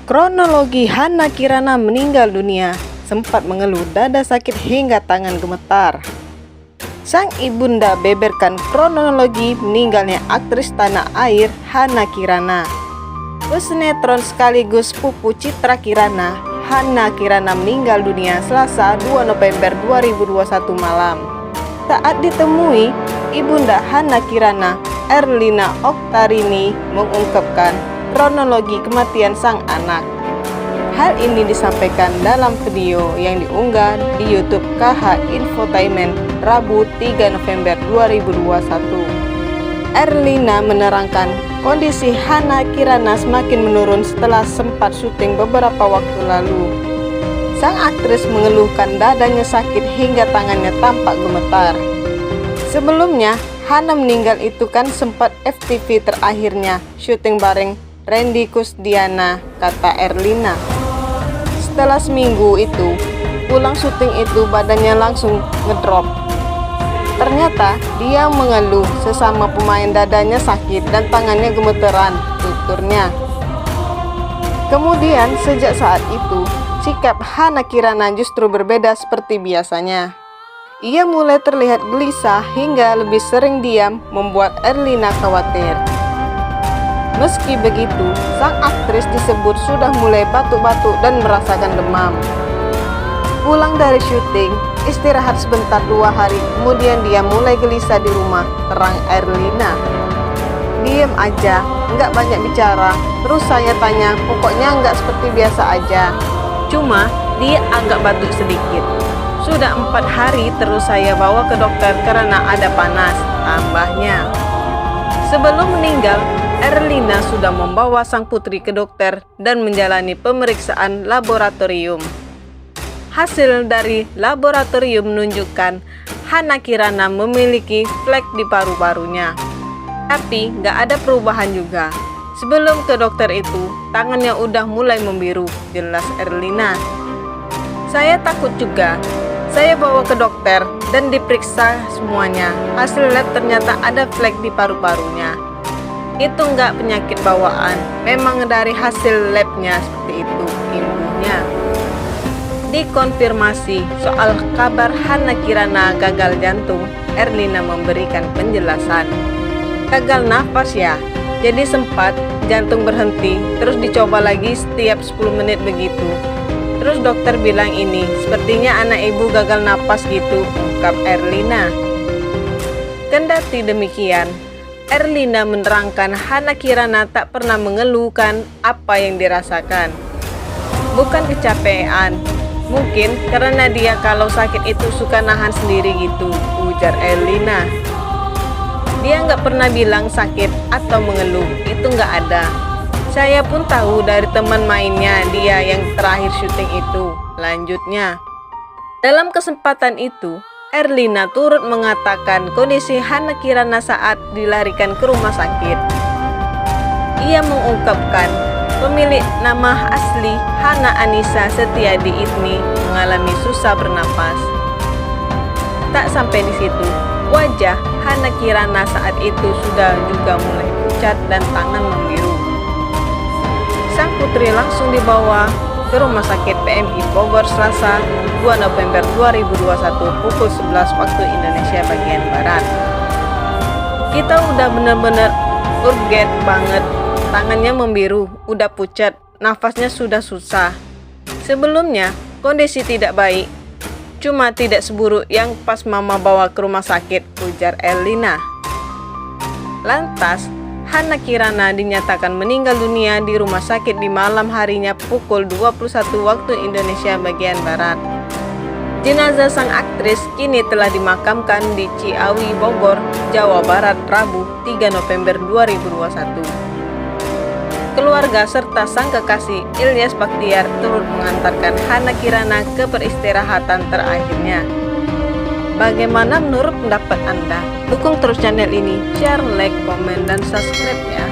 Kronologi Hana Kirana meninggal dunia, sempat mengeluh dada sakit hingga tangan gemetar. Sang ibunda beberkan kronologi meninggalnya aktris tanah air Hana Kirana. Pesinetron sekaligus pupu Citra Kirana, Hana Kirana meninggal dunia Selasa 2 November 2021 malam. Saat ditemui, ibunda Hana Kirana, Erlina Oktarini, mengungkapkan kronologi kematian sang anak. Hal ini disampaikan dalam video yang diunggah di YouTube KH Infotainment Rabu 3 November 2021. Erlina menerangkan kondisi Hana Kirana semakin menurun setelah sempat syuting beberapa waktu lalu. Sang aktris mengeluhkan dadanya sakit hingga tangannya tampak gemetar. Sebelumnya, Hana meninggal itu kan sempat FTV terakhirnya syuting bareng Randy Kusdiana, kata Erlina. Setelah seminggu itu, pulang syuting itu badannya langsung ngedrop. Ternyata dia mengeluh sesama pemain dadanya sakit dan tangannya gemeteran, tuturnya. Kemudian sejak saat itu, sikap Hana Kirana justru berbeda seperti biasanya. Ia mulai terlihat gelisah hingga lebih sering diam, membuat Erlina khawatir. Meski begitu, sang aktris disebut sudah mulai batuk-batuk dan merasakan demam. Pulang dari syuting, istirahat sebentar 2 hari, kemudian dia mulai gelisah di rumah, terang Erlina. Diem aja, nggak banyak bicara, terus saya tanya, pokoknya nggak seperti biasa aja. Cuma, dia agak batuk sedikit. Sudah 4 hari terus saya bawa ke dokter karena ada panas, tambahnya. Sebelum meninggal, Erlina sudah membawa sang putri ke dokter dan menjalani pemeriksaan laboratorium. Hasil dari laboratorium menunjukkan Hana Kirana memiliki flek di paru-parunya. Tapi nggak ada perubahan juga. Sebelum ke dokter itu, tangannya udah mulai membiru, jelas Erlina. Saya takut juga. Saya bawa ke dokter dan diperiksa semuanya. Hasil lab ternyata ada flek di paru-parunya. Itu nggak penyakit bawaan, memang dari hasil labnya seperti itu, imbuhnya. Dikonfirmasi soal kabar Hana Kirana gagal jantung, Erlina memberikan penjelasan. Gagal nafas ya, jadi sempat jantung berhenti, terus dicoba lagi setiap 10 menit begitu. Terus dokter bilang ini, sepertinya anak ibu gagal napas gitu, ungkap Erlina. Kendati demikian, Erlina menerangkan Hana Kirana tak pernah mengeluhkan apa yang dirasakan. Bukan kecapean, mungkin karena dia kalau sakit itu suka nahan sendiri gitu, ujar Erlina. Dia nggak pernah bilang sakit atau mengeluh, itu nggak ada. Saya pun tahu dari teman mainnya dia yang terakhir syuting itu, lanjutnya. Dalam kesempatan itu, Erlina turut mengatakan kondisi Hana Kirana saat dilarikan ke rumah sakit. Ia mengungkapkan pemilik nama asli Hana Anissa Setiadi Idni mengalami susah bernapas. Tak sampai di situ, wajah Hana Kirana saat itu sudah juga mulai pucat dan tangan membiru. Sang putri langsung dibawa ke Rumah Sakit PMI Bogor Selasa 2 November 2021 pukul 11 waktu Indonesia bagian Barat. Kita udah bener-bener urgent banget, tangannya membiru, udah pucat, nafasnya sudah susah. Sebelumnya kondisi tidak baik, cuma tidak seburuk yang pas mama bawa ke rumah sakit, ujar Erlina. Lantas, Hana Kirana dinyatakan meninggal dunia di rumah sakit di malam harinya pukul 21 waktu Indonesia bagian Barat. Jenazah sang aktris kini telah dimakamkan di Ciawi, Bogor, Jawa Barat, Rabu 3 November 2021. Keluarga serta sang kekasih Ilyas Baktiar turut mengantarkan Hana Kirana ke peristirahatan terakhirnya. Bagaimana menurut pendapat Anda? Dukung terus channel ini, share, like, komen, dan subscribe ya.